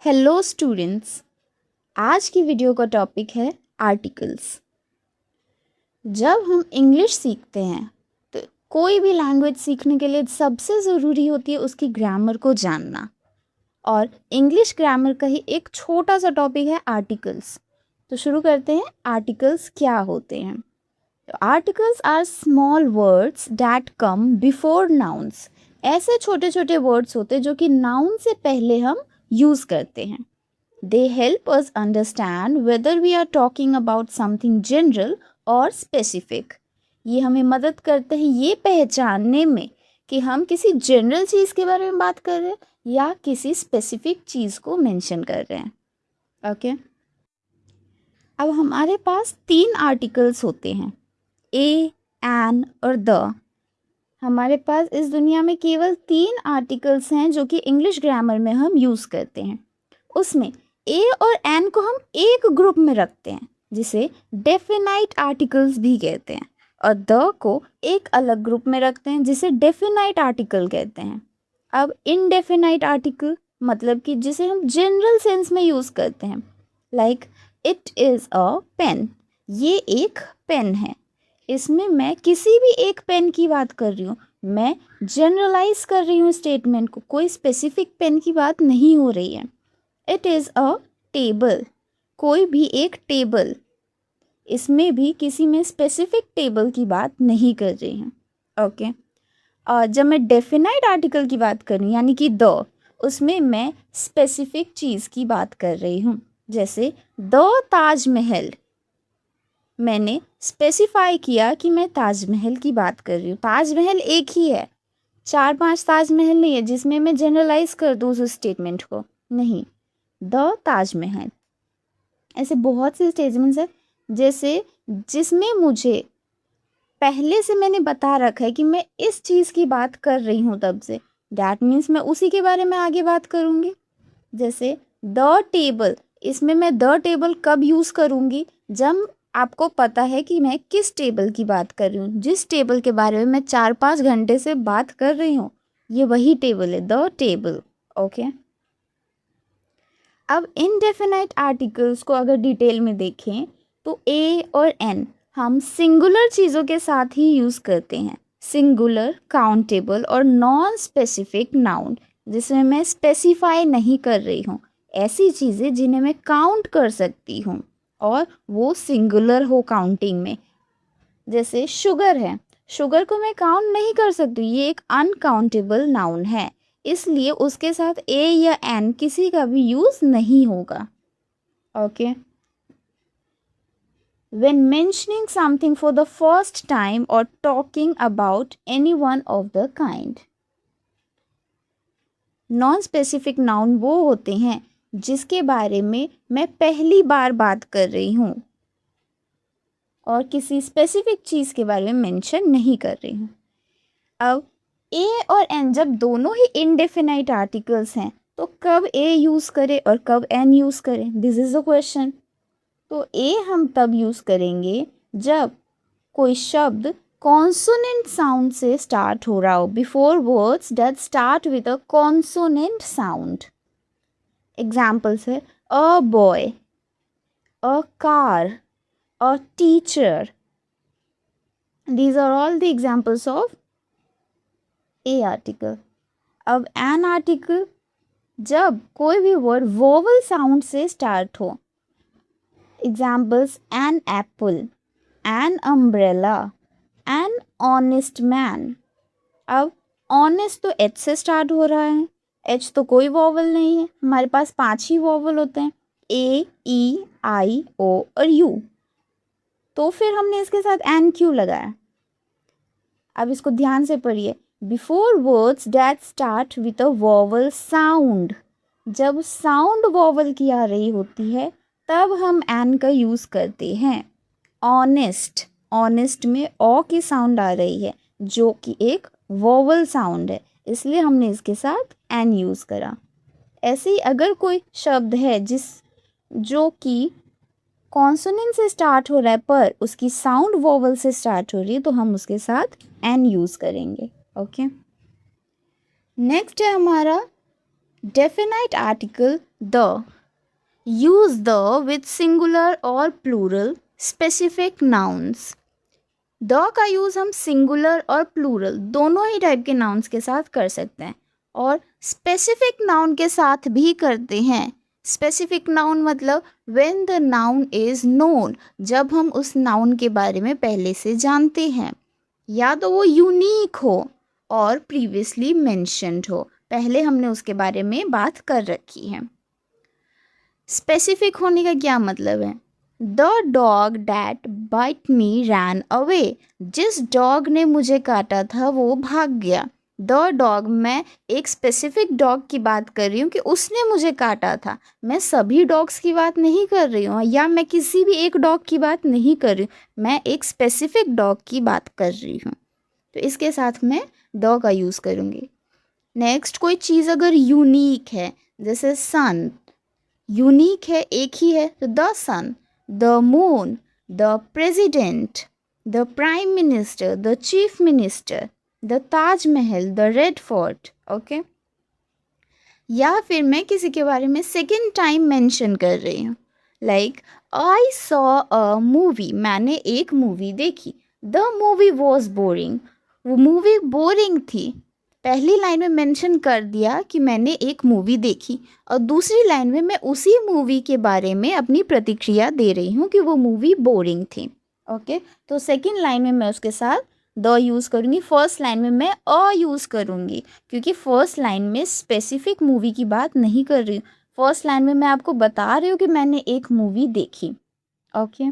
Hello students, आज की video का टॉपिक है आर्टिकल्स। जब हम इंग्लिश सीखते हैं तो कोई भी लैंग्वेज सीखने के लिए सबसे ज़रूरी होती है उसकी ग्रामर को जानना। और इंग्लिश ग्रामर का ही एक छोटा सा टॉपिक है आर्टिकल्स। तो शुरू करते हैं, आर्टिकल्स क्या होते हैं। Articles are small words that come before nouns. ऐसे छोटे छोटे वर्ड्स होते हैं जो कि नाउन से पहले हम यूज़ करते हैं। They help us understand whether we are talking about something general or specific. ये हमें मदद करते हैं ये पहचानने में कि हम किसी जनरल चीज़ के बारे में बात कर रहे हैं या किसी स्पेसिफिक चीज़ को मेंशन कर रहे हैं। ओके, अब हमारे पास 3 आर्टिकल्स होते हैं, ए, एन और द। हमारे पास इस दुनिया में केवल 3 आर्टिकल्स हैं जो कि इंग्लिश ग्रामर में हम यूज़ करते हैं। उसमें ए और एन को हम एक ग्रुप में रखते हैं जिसे डेफिनाइट आर्टिकल्स भी कहते हैं, और द को एक अलग ग्रुप में रखते हैं जिसे डेफिनाइट आर्टिकल कहते हैं। अब इनडेफिनाइट आर्टिकल मतलब कि जिसे हम जनरल सेंस में यूज़ करते हैं, like it is a pen. ये एक पेन है। इसमें मैं किसी भी एक पेन की बात कर रही हूँ, मैं जनरलाइज कर रही हूँ स्टेटमेंट को, कोई स्पेसिफिक पेन की बात नहीं हो रही है। इट इज़ अ टेबल, कोई भी एक टेबल, इसमें भी किसी में स्पेसिफिक टेबल की बात नहीं कर रही हैं। ओके, और जब मैं डेफिनाइट आर्टिकल की बात कर रही हूँ यानी कि द, उसमें मैं स्पेसिफिक चीज़ की बात कर रही हूँ। जैसे द ताजमहल, मैंने स्पेसिफाई किया कि मैं ताजमहल की बात कर रही हूँ। ताजमहल एक ही है, 4-5 ताजमहल नहीं है जिसमें मैं जनरलाइज कर दूँ उस स्टेटमेंट को, नहीं। द ताजमहल, ऐसे बहुत से स्टेटमेंट्स हैं जैसे जिसमें मुझे पहले से मैंने बता रखा है कि मैं इस चीज़ की बात कर रही हूँ तब से, डैट मीन्स मैं उसी के बारे में आगे बात करूँगी। जैसे द टेबल, इसमें मैं द टेबल कब यूज़ करूँगी, जब आपको पता है कि मैं किस टेबल की बात कर रही हूँ। जिस टेबल के बारे में मैं 4-5 घंटे से बात कर रही हूँ, ये वही टेबल है, द टेबल। ओके, अब इनडेफिनाइट आर्टिकल्स को अगर डिटेल में देखें तो ए और एन हम सिंगुलर चीज़ों के साथ ही यूज़ करते हैं। सिंगुलर, काउंटेबल और नॉन स्पेसिफिक नाउन, जिसमें मैं स्पेसिफाई नहीं कर रही हूँ, ऐसी चीज़ें जिन्हें मैं काउंट कर सकती हूँ और वो सिंगुलर हो काउंटिंग में। जैसे शुगर है, शुगर को मैं काउंट नहीं कर सकती, ये एक अनकाउंटेबल नाउन है, इसलिए उसके साथ ए या एन किसी का भी यूज़ नहीं होगा। Okay, when mentioning something for the first time or talking about anyone of the kind. Non specific noun वो होते हैं जिसके बारे में मैं पहली बार बात कर रही हूँ और किसी स्पेसिफिक चीज़ के बारे में मेंशन नहीं कर रही हूँ। अब ए और एन जब दोनों ही इनडेफिनाइट आर्टिकल्स हैं तो कब ए यूज़ करें और कब एन यूज़ करें, दिस इज़ द क्वेश्चन। तो ए हम तब यूज़ करेंगे जब कोई शब्द कॉन्सोनेंट साउंड से स्टार्ट हो रहा हो, before words that start with a consonant sound. Examples है a boy, a car, a teacher. These are all the examples of a article. अब एन आर्टिकल जब कोई भी वर्ड वोवल साउंड से स्टार्ट हो। Examples an apple, an umbrella, an honest man. अब honest तो H से स्टार्ट हो रहा है, एच तो कोई वोवल नहीं है, हमारे पास 5 ही वोवल होते हैं, ए, ई, आई, ओ और यू। तो फिर हमने इसके साथ एन क्यों लगाया। अब इसको ध्यान से पढ़िए, before words that start with a vowel sound, जब साउंड वोवल की आ रही होती है तब हम एन का यूज़ करते हैं। ऑनेस्ट, ऑनेस्ट में ओ की साउंड आ रही है जो कि एक वोवल साउंड है, इसलिए हमने इसके साथ एन यूज़ करा। ऐसे ही अगर कोई शब्द है जो कि कॉन्सोनेंट से स्टार्ट हो रहा है पर उसकी साउंड वोवल से स्टार्ट हो रही है तो हम उसके साथ एन यूज़ करेंगे। ओके, नेक्स्ट है हमारा definite article the, use the with singular और प्लूरल स्पेसिफिक नाउन्स। द का यूज़ हम सिंगुलर और प्लूरल दोनों ही टाइप के नाउन्स के साथ कर सकते हैं और स्पेसिफिक नाउन के साथ भी करते हैं। स्पेसिफिक नाउन मतलब when the noun is known, जब हम उस नाउन के बारे में पहले से जानते हैं, या तो वो यूनिक हो और प्रीवियसली मेंशन्ड हो, पहले हमने उसके बारे में बात कर रखी है। स्पेसिफिक होने का क्या मतलब है? The dog that bite me ran away, जिस डॉग ने मुझे काटा था वो भाग गया। द डॉग, मैं एक स्पेसिफिक डॉग की बात कर रही हूँ कि उसने मुझे काटा था, मैं सभी डॉग्स की बात नहीं कर रही हूँ या मैं किसी भी एक डॉग की बात नहीं कर रही हूँ, मैं एक स्पेसिफिक डॉग की बात कर रही हूँ। तो इसके साथ मैं द का यूज़ करूँगी। नेक्स्ट, कोई चीज़ अगर यूनिक है, जैसे सन यूनिक है, एक ही है, तो the sun, the moon, the president, the prime minister, the chief minister, the Taj Mahal, the Red Fort. Okay, या फिर मैं किसी के बारे में सेकेंड टाइम मेंशन कर रही हूँ, like I saw a movie, मैंने एक मूवी देखी। द मूवी वॉज बोरिंग, वो मूवी बोरिंग थी। पहली लाइन में मेंशन कर दिया कि मैंने एक मूवी देखी और दूसरी लाइन में मैं उसी मूवी के बारे में अपनी प्रतिक्रिया दे रही हूँ कि वो मूवी बोरिंग थी। ओके, तो सेकंड लाइन में मैं उसके साथ द यूज़ करूँगी, फर्स्ट लाइन में मैं अ यूज़ करूँगी, क्योंकि फर्स्ट लाइन में स्पेसिफिक मूवी की बात नहीं कर रही हूँ, फर्स्ट लाइन में मैं आपको बता रही हूँ कि मैंने एक मूवी देखी। ओके,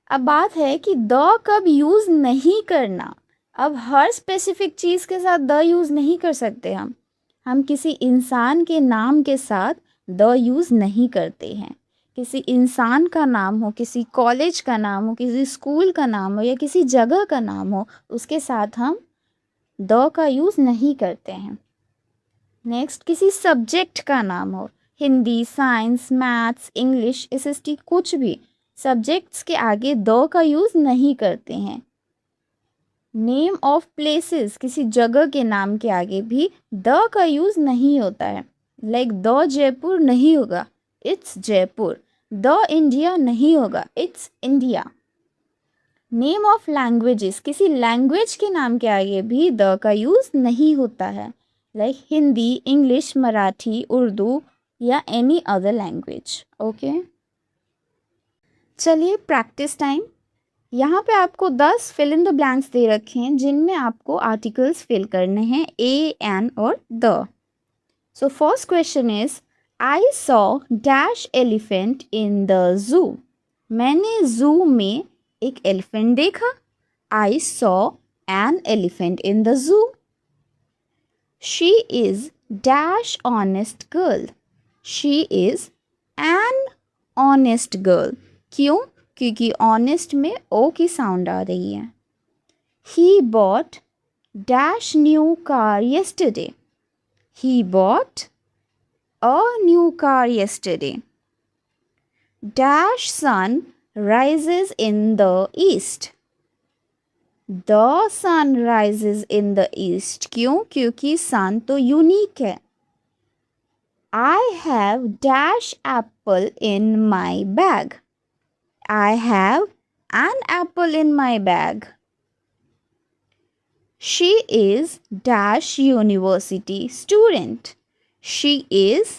अब बात है कि द कब यूज़ नहीं करना। अब हर स्पेसिफिक चीज़ के साथ द यूज़ नहीं कर सकते हम किसी इंसान के नाम के साथ द यूज़ नहीं करते हैं। किसी इंसान का नाम हो, किसी कॉलेज का नाम हो, किसी स्कूल का नाम हो या किसी जगह का नाम हो, उसके साथ हम द का यूज़ नहीं करते हैं। नेक्स्ट, किसी सब्जेक्ट का नाम हो, Hindi, science, maths, English, SST, कुछ भी सब्जेक्ट्स के आगे द का यूज़ नहीं करते हैं। नेम ऑफ प्लेसेस, किसी जगह के नाम के आगे भी द का यूज़ नहीं होता है, लाइक द जयपुर नहीं होगा, इट्स जयपुर। द इंडिया नहीं होगा, it's India. Name of languages, किसी लैंग्वेज के नाम के आगे भी द का यूज़ नहीं होता है, लाइक हिंदी, इंग्लिश, मराठी, उर्दू या एनी अदर लैंग्वेज। ओके, चलिए प्रैक्टिस टाइम। यहाँ पे आपको 10 फिल इन द ब्लैंक्स दे रखे हैं जिनमें आपको आर्टिकल्स फिल करने हैं, ए, एन और the. So first question is, I saw dash elephant in the zoo, मैंने जू में एक एलिफेंट देखा। I saw an elephant in the zoo. She is dash honest girl, she is an honest girl. क्यों? क्योंकि honest में ओ की sound आ रही है। He bought dash new car yesterday, he bought a new car yesterday. Dash sun rises in the east, the sun rises in the east। क्यों? क्योंकि सन तो यूनिक है। I have dash apple in my bag, I have an apple in my bag। She is dash university student, she is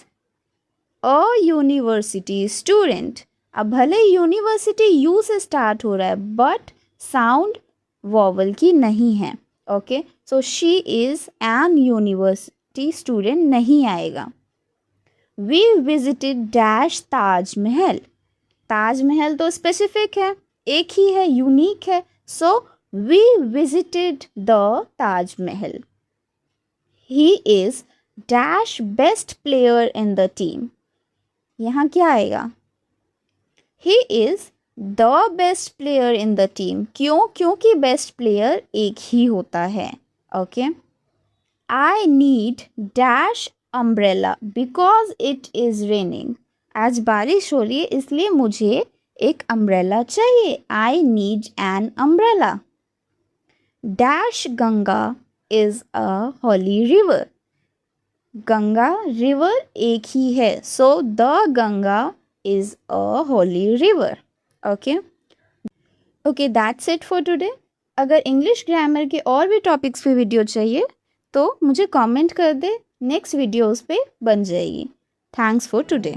a university student। अब भले university you से start हो रहा है बट साउंड वॉवल की नहीं है। Okay, so she is an university student नहीं आएगा। We visited dash Taj Mahal, Taj Mahal तो स्पेसिफिक है, एक ही है, यूनिक है, so we visited the Taj Mahal. He is dash best player in the team, यहाँ क्या आएगा? He is the best player in the team. क्यों? क्योंकि बेस्ट प्लेयर एक ही होता है। Okay, I need dash umbrella because it is raining, आज बारिश हो रही है इसलिए मुझे एक अम्ब्रेला चाहिए। I need an umbrella. Dash Ganga is a Holi river, Ganga river एक ही है, so the Ganga is a Holi river. Okay okay, that's it for today. अगर इंग्लिश ग्रामर के और भी टॉपिक्स पे वीडियो चाहिए तो मुझे कमेंट कर दे, नेक्स्ट वीडियोस पे बन जाएगी। Thanks for today.